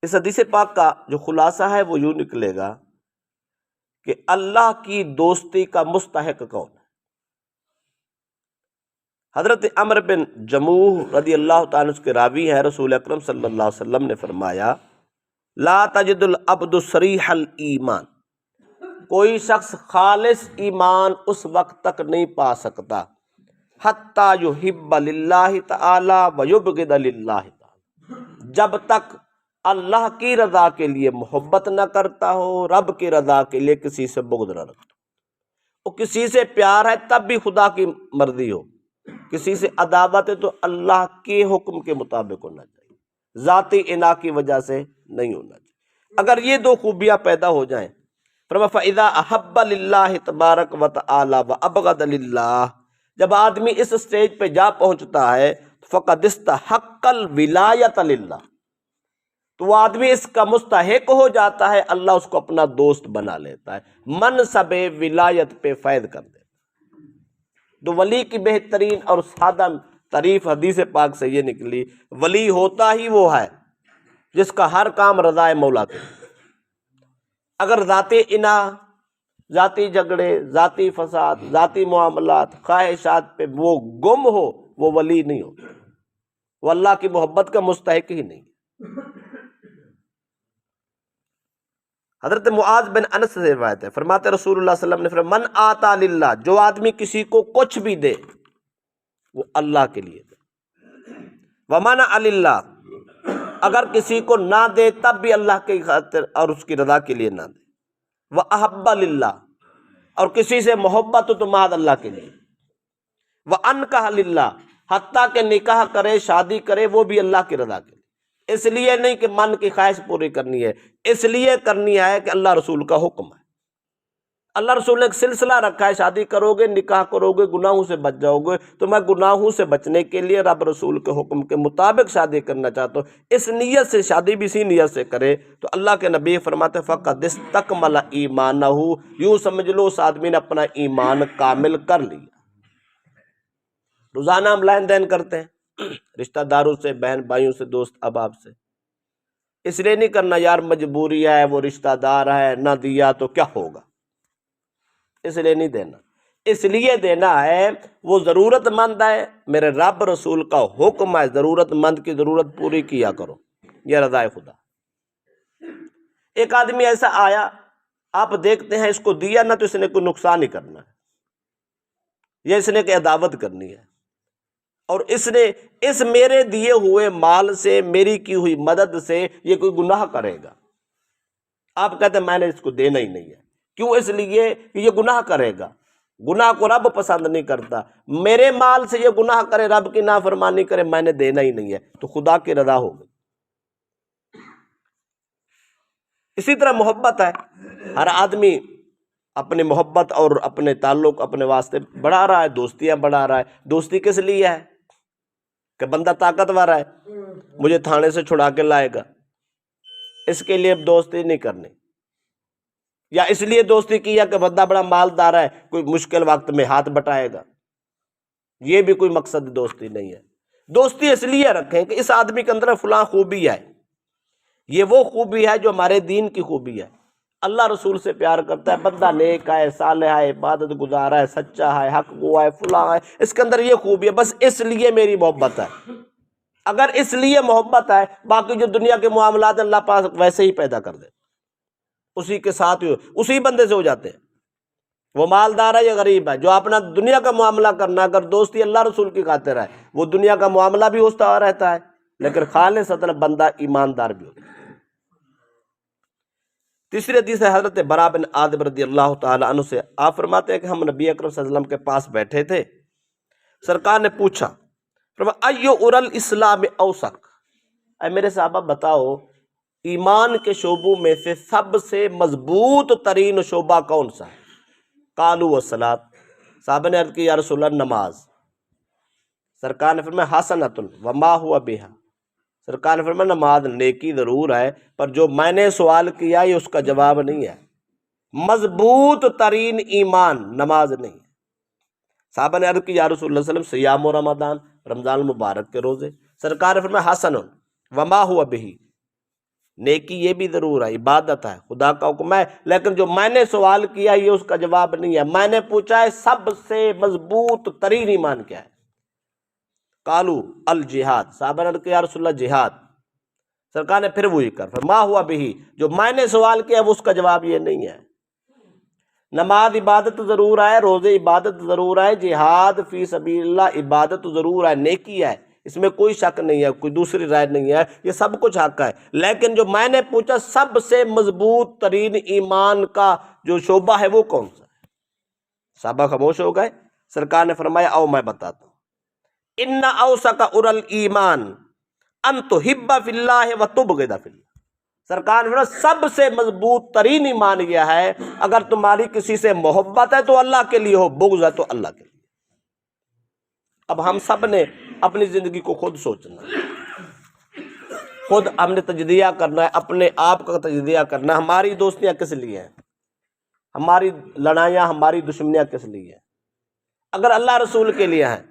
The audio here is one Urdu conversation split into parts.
اس حدیث پاک کا جو خلاصہ ہے وہ یوں نکلے گا کہ اللہ کی دوستی کا مستحق کون ہے؟ حضرت عمرو بن جموح رضی اللہ تعالیٰ عنہ کے راوی ہے، رسول اکرم صلی اللہ علیہ وسلم نے فرمایا لا تجد العبد صریح الایمان، کوئی شخص خالص ایمان اس وقت تک نہیں پا سکتا حتی یحب للہ تعالی ویبغض للہ تعالی، جب تک اللہ کی رضا کے لیے محبت نہ کرتا ہو، رب کی رضا کے لیے کسی سے بغض نہ رکھتا ہو۔ وہ کسی سے پیار ہے تب بھی خدا کی مرضی ہو، کسی سے عداوت ہے تو اللہ کے حکم کے مطابق ہونا چاہیے، ذاتی انا کی وجہ سے نہیں ہونا چاہیے۔ اگر یہ دو خوبیاں پیدا ہو جائیں، فرمایا فَإِذَا أَحَبَّ لِلَّهِ تَبَارَكَ وَتَعَالَى وَأَبْغَضَ لِلَّهِ، جب آدمی اس سٹیج پہ جا پہنچتا ہے فَقَدْ اسْتَحَقَّ الْوِلَایَةَ لِلَّهِ، تو وہ آدمی اس کا مستحق ہو جاتا ہے، اللہ اس کو اپنا دوست بنا لیتا ہے، منصب ولایت پہ فیض کر دیتا ہے۔ تو ولی کی بہترین اور سادہ تعریف حدیث پاک سے یہ نکلی، ولی ہوتا ہی وہ ہے جس کا ہر کام رضا مولا کے، اگر ذاتی انا، ذاتی جھگڑے، ذاتی فساد، ذاتی معاملات، خواہشات پہ وہ گم ہو، وہ ولی نہیں ہو، وہ اللہ کی محبت کا مستحق ہی نہیں۔ حضرت معاذ بن انس سے روایت ہے، فرماتے رسول اللہ صلی اللہ علیہ وسلم نے فرمایا من آتا للہ، جو آدمی کسی کو کچھ بھی دے وہ اللہ کے لیے دے، ومنع للہ، اگر کسی کو نہ دے تب بھی اللہ کی خاطر اور اس کی رضا کے لیے نہ دے، وَأَحَبَّ للہ، اور کسی سے محبت ہو تو محض اللہ کے لیے، وَأَنْكَحَ للہ، حتیٰ کہ نکاح کرے، شادی کرے وہ بھی اللہ کی رضا کے لیے، اس لیے نہیں کہ من کی خواہش پوری کرنی ہے، اس لیے کرنی ہے کہ اللہ رسول کا حکم ہے۔ اللہ رسول نے ایک سلسلہ رکھا ہے، شادی کرو گے، نکاح کرو گے، گناہوں سے بچ جاؤ گے، تو میں گناہوں سے بچنے کے لیے رب رسول کے حکم کے مطابق شادی کرنا چاہتا ہوں، اس نیت سے شادی بھی اسی نیت سے کرے تو اللہ کے نبی فرماتے فقد استکمل ایمانہ، یوں سمجھ لو اس آدمی نے اپنا ایمان کامل کر لیا۔ روزانہ ہم لین دین کرتے ہیں رشتہ داروں سے، بہن بھائیوں سے، دوست احباب سے، اس لیے نہیں کرنا یار مجبوری ہے، وہ رشتہ دار ہے، نہ دیا تو کیا ہوگا، اس لیے نہیں دینا، اس لیے دینا ہے وہ ضرورت مند ہے، میرے رب رسول کا حکم ہے ضرورت مند کی ضرورت پوری کیا کرو، یہ رضا خدا۔ ایک آدمی ایسا آیا، آپ دیکھتے ہیں اس کو دیا نہ تو اس نے کوئی نقصان ہی کرنا ہے، یا اس نے کوئی عداوت کرنی ہے، اور اس نے اس میرے دیے ہوئے مال سے، میری کی ہوئی مدد سے یہ کوئی گناہ کرے گا، آپ کہتے ہیں میں نے اس کو دینا ہی نہیں ہے، کیوں؟ اس لیے کہ یہ گناہ کرے گا، گناہ کو رب پسند نہیں کرتا، میرے مال سے یہ گناہ کرے، رب کی نافرمانی کرے، میں نے دینا ہی نہیں ہے، تو خدا کی رضا ہو گئی۔ اسی طرح محبت ہے، ہر آدمی اپنی محبت اور اپنے تعلق اپنے واسطے بڑھا رہا ہے، دوستیاں بڑھا رہا ہے۔ دوستی کس لیے ہے؟ کہ بندہ طاقتور ہے، مجھے تھانے سے چھڑا کے لائے گا، اس کے لیے دوستی نہیں کرنی، یا اس لیے دوستی کیا کہ بندہ بڑا مالدار ہے، کوئی مشکل وقت میں ہاتھ بٹائے گا، یہ بھی کوئی مقصد دوستی نہیں ہے۔ دوستی اس لیے رکھیں کہ اس آدمی کے اندر فلاں خوبی ہے، یہ وہ خوبی ہے جو ہمارے دین کی خوبی ہے، اللہ رسول سے پیار کرتا ہے، بندہ نیک ہے، صالح ہے، عبادت گزار ہے، سچا ہے، حق گو ہے، فلاں ہے، اس کے اندر یہ خوبی ہے، بس اس لیے میری محبت ہے۔ اگر اس لیے محبت ہے، باقی جو دنیا کے معاملات اللہ پاک ویسے ہی پیدا کر دے، اسی کے ساتھ اسی بندے سے ہو جاتے ہیں، وہ مالدار ہے یا غریب ہے، جو اپنا دنیا کا معاملہ کرنا، اگر دوستی اللہ رسول کی خاطر ہے، وہ دنیا کا معاملہ بھی ہوتا رہتا ہے، لیکن خالصتاً بندہ ایماندار بھی ہوتا ہے۔ تیسری حدیث ہے حضرت براء بن عازب رضی اللہ تعالی عنہ سے، آپ فرماتے ہیں کہ ہم نبی اکرم صلی اللہ علیہ وسلم کے پاس بیٹھے تھے، سرکار نے پوچھا، فرمایا ایو الاسلام اوثق، اے میرے صحابہ بتاؤ ایمان کے شعبوں میں سے سب سے مضبوط ترین شعبہ کون سا ہے؟ قالوا والصلاۃ، صحابہ نے عرض کی یا رسول اللہ نماز، سرکار نے فرمایا حسنۃ وما هو بها، سرکار نے فرمایا نماز نیکی ضرور ہے، پر جو میں نے سوال کیا یہ اس کا جواب نہیں ہے، مضبوط ترین ایمان نماز نہیں ہے۔ صحابہ نے عرض کی یا رسول اللہ صلی اللہ علیہ وسلم صیام و رمضان، رمضان المبارک کے روزے، سرکار نے فرمایا حسن وما هو به، نیکی یہ بھی ضرور ہے، عبادت ہے، خدا کا حکم ہے، لیکن جو میں نے سوال کیا یہ اس کا جواب نہیں ہے۔ میں نے پوچھا ہے سب سے مضبوط ترین ایمان کیا ہے؟ قالو الجہاد، صحابہ نے کہا یا رسول اللہ جہاد۔ سرکار نے پھر وہی کر فرما ہوا بھی، جو میں نے سوال کیا وہ اس کا جواب یہ نہیں ہے۔ نماز عبادت ضرور ہے، روزے عبادت ضرور ہے، جہاد فی سبیل اللہ عبادت ضرور ہے، نیکی ہے، اس میں کوئی شک نہیں ہے، کوئی دوسری رائے نہیں ہے، یہ سب کچھ حق ہے۔ لیکن جو میں نے پوچھا سب سے مضبوط ترین ایمان کا جو شعبہ ہے وہ کون سا ہے؟ صحابہ خاموش ہو گئے۔ سرکار نے فرمایا آؤ میں بتاتا ہوں، ان اوثق ارل ایمان ان تحب فی اللہ وتبغض فی اللہ۔ سرکار نے فرمایا سب سے مضبوط ترین ایمان یہ ہے اگر تمہاری کسی سے محبت ہے تو اللہ کے لیے ہو، بغض ہے تو اللہ کے لیے۔ اب ہم سب نے اپنی زندگی کو خود سوچنا ہے، خود ہم نے تجزیہ کرنا ہے، اپنے آپ کا تجزیہ کرنا ہے۔ ہماری دوستیاں کس لیے ہیں؟ ہماری لڑائیاں، ہماری دشمنیاں کس لیے ہیں؟ اگر اللہ رسول کے لیے ہیں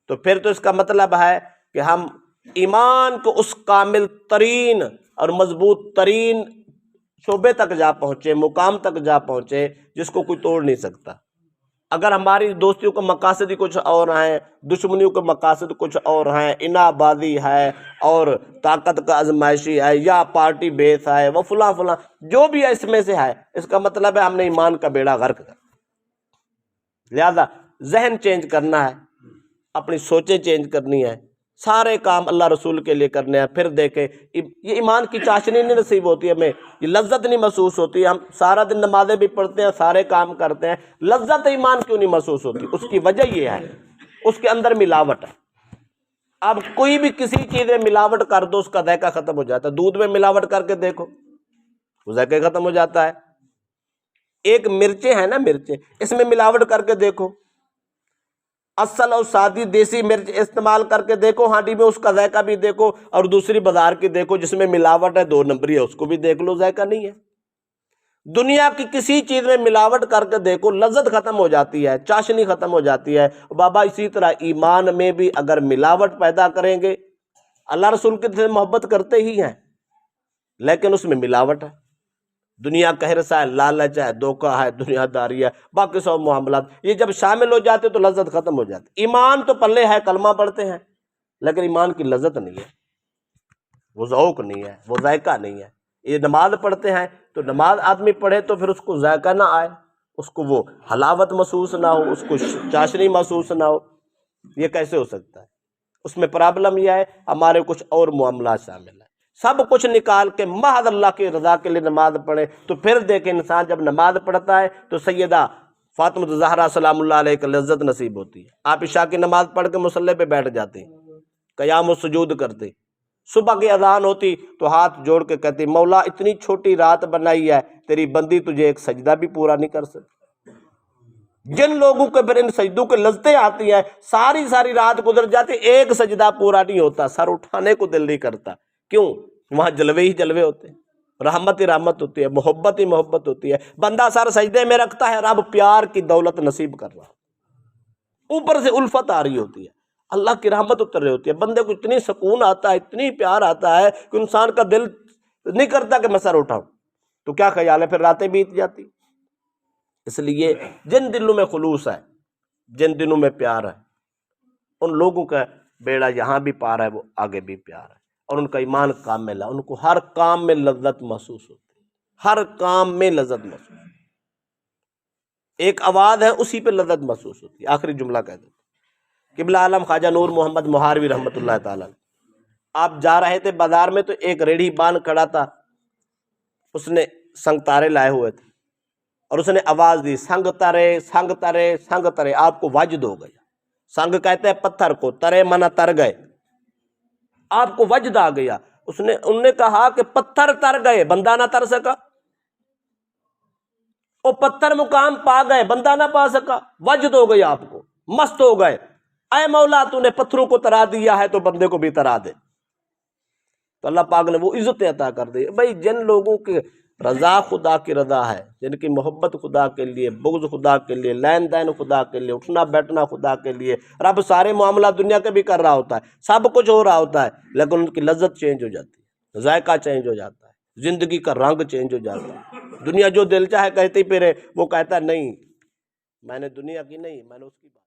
تو پھر تو اس کا مطلب ہے کہ ہم ایمان کو اس کامل ترین اور مضبوط ترین شعبے تک جا پہنچے، مقام تک جا پہنچے جس کو کوئی توڑ نہیں سکتا۔ اگر ہماری دوستیوں کے مقاصد ہی کچھ اور ہیں، دشمنیوں کے مقاصد کچھ اور ہیں، انابازی ہے اور طاقت کا آزمائشی ہے یا پارٹی بیس ہے، وہ فلاں فلاں جو بھی ہے اس میں سے ہے، اس کا مطلب ہے ہم نے ایمان کا بیڑا غرق کر۔ لہذا ذہن چینج کرنا ہے، اپنی سوچیں چینج کرنی ہے، سارے کام اللہ رسول کے لیے کرنے ہیں۔ پھر دیکھیں یہ ایمان کی چاشنی نہیں نصیب ہوتی ہمیں، یہ لذت نہیں محسوس ہوتی۔ ہم سارا دن نمازیں بھی پڑھتے ہیں، سارے کام کرتے ہیں، لذت ایمان کیوں نہیں محسوس ہوتی؟ اس کی وجہ یہ ہے اس کے اندر ملاوٹ ہے۔ اب کوئی بھی کسی چیز میں ملاوٹ کر دو اس کا ذائقہ ختم ہو جاتا ہے۔ دودھ میں ملاوٹ کر کے دیکھو وہ ذائقہ ختم ہو جاتا ہے۔ ایک مرچیں ہیں نا، مرچیں، اس میں ملاوٹ کر کے دیکھو، اصل اور سادی دیسی مرچ استعمال کر کے دیکھو ہانڈی میں، اس کا ذائقہ بھی دیکھو، اور دوسری بازار کی دیکھو جس میں ملاوٹ ہے، 2 نمبری ہے، اس کو بھی دیکھ لو، ذائقہ نہیں ہے۔ دنیا کی کسی چیز میں ملاوٹ کر کے دیکھو، لذت ختم ہو جاتی ہے، چاشنی ختم ہو جاتی ہے۔ بابا اسی طرح ایمان میں بھی اگر ملاوٹ پیدا کریں گے، اللہ رسول کے سے محبت کرتے ہی ہیں لیکن اس میں ملاوٹ ہے، دنیا کا حرص ہے، لالچ ہے، دھوکہ ہے، دنیا داری ہے، باقی سب معاملات، یہ جب شامل ہو جاتے تو لذت ختم ہو جاتی۔ ایمان تو پلے ہے، کلمہ پڑھتے ہیں لیکن ایمان کی لذت نہیں ہے، وہ ذوق نہیں ہے، وہ ذائقہ نہیں ہے۔ یہ نماز پڑھتے ہیں تو نماز آدمی پڑھے تو پھر اس کو ذائقہ نہ آئے، اس کو وہ حلاوت محسوس نہ ہو، اس کو چاشنی محسوس نہ ہو، یہ کیسے ہو سکتا ہے؟ اس میں پرابلم یہ ہے ہمارے کچھ اور معاملات شامل ہیں۔ سب کچھ نکال کے محض اللہ کی رضا کے لیے نماز پڑھے تو پھر دیکھیں انسان جب نماز پڑھتا ہے تو سیدہ فاطمہ زہرا سلام اللہ علیہ کا لذت نصیب ہوتی ہے۔ آپ عشاء کی نماز پڑھ کے مصلی پہ بیٹھ جاتے ہیں، قیام و سجود کرتے، صبح کی اذان ہوتی تو ہاتھ جوڑ کے کہتی مولا اتنی چھوٹی رات بنائی ہے، تیری بندی تجھے ایک سجدہ بھی پورا نہیں کر سکتی۔ جن لوگوں کے پھر ان سجدوں کے لذتیں آتی ہیں، ساری ساری رات گزر جاتی، ایک سجدہ پورا نہیں ہوتا، سر اٹھانے کو دل نہیں کرتا۔ کیوں؟ وہاں جلوے ہی جلوے ہوتے ہیں، رحمت ہی رحمت ہوتی ہے، محبت ہی محبت ہوتی ہے۔ بندہ سر سجدے میں رکھتا ہے، رب پیار کی دولت نصیب کر رہا، اوپر سے الفت آ رہی ہوتی ہے، اللہ کی رحمت اتر رہی ہوتی ہے، بندے کو اتنی سکون آتا ہے، اتنی پیار آتا ہے کہ انسان کا دل نہیں کرتا کہ میں سر اٹھاؤں۔ تو کیا خیال ہے پھر راتیں بیت جاتی۔ اس لیے جن دلوں میں خلوص ہے، جن دلوں میں پیار ہے، ان لوگوں کا بیڑا یہاں بھی پار ہے، وہ آگے بھی پیار ہے، اور ان کا ایمان کامل ہے، ان کو ہر کام میں لذت محسوس ہوتی ہے، ہر کام میں لذت محسوس ہوتی ہے، ایک آواز ہے اسی پہ لذت محسوس ہوتی ہے۔ آخری جملہ کہہ دیتے قبلہ عالم خواجہ نور محمد مہاروی رحمۃ اللہ تعالیٰ، آپ جا رہے تھے بازار میں تو ایک ریڑھی باندھ کھڑا تھا، اس نے سنگ تارے لائے ہوئے تھے اور اس نے آواز دی سنگ ترے سنگ ترے سنگ ترے، آپ کو وجد ہو گیا۔ سنگ کہتے ہیں پتھر کو، ترے منا تر گئے، آپ کو وجد آ گیا۔ انہوں نے کہا کہ پتھر تر گئے، بندہ نہ تر سکا، وہ پتھر مقام پا گئے، بندہ نہ پا سکا، وجد ہو گئی، آپ کو مست ہو گئے، اے مولا تو نے پتھروں کو ترا دیا ہے تو بندے کو بھی ترا دے۔ تو اللہ پاک نے وہ عزت عطا کر دی۔ بھائی جن لوگوں کی رضا خدا کی رضا ہے، جن کی محبت خدا کے لیے، بغض خدا کے لیے، لین دین خدا کے لیے، اٹھنا بیٹھنا خدا کے لیے، رب سارے معاملات دنیا کے بھی کر رہا ہوتا ہے، سب کچھ ہو رہا ہوتا ہے، لیکن ان کی لذت چینج ہو جاتی ہے، ذائقہ چینج ہو جاتا ہے، زندگی کا رنگ چینج ہو جاتا ہے۔ دنیا جو دل چاہے کہتی پھرے، وہ کہتا نہیں میں نے دنیا کی نہیں، میں نے اس کی بات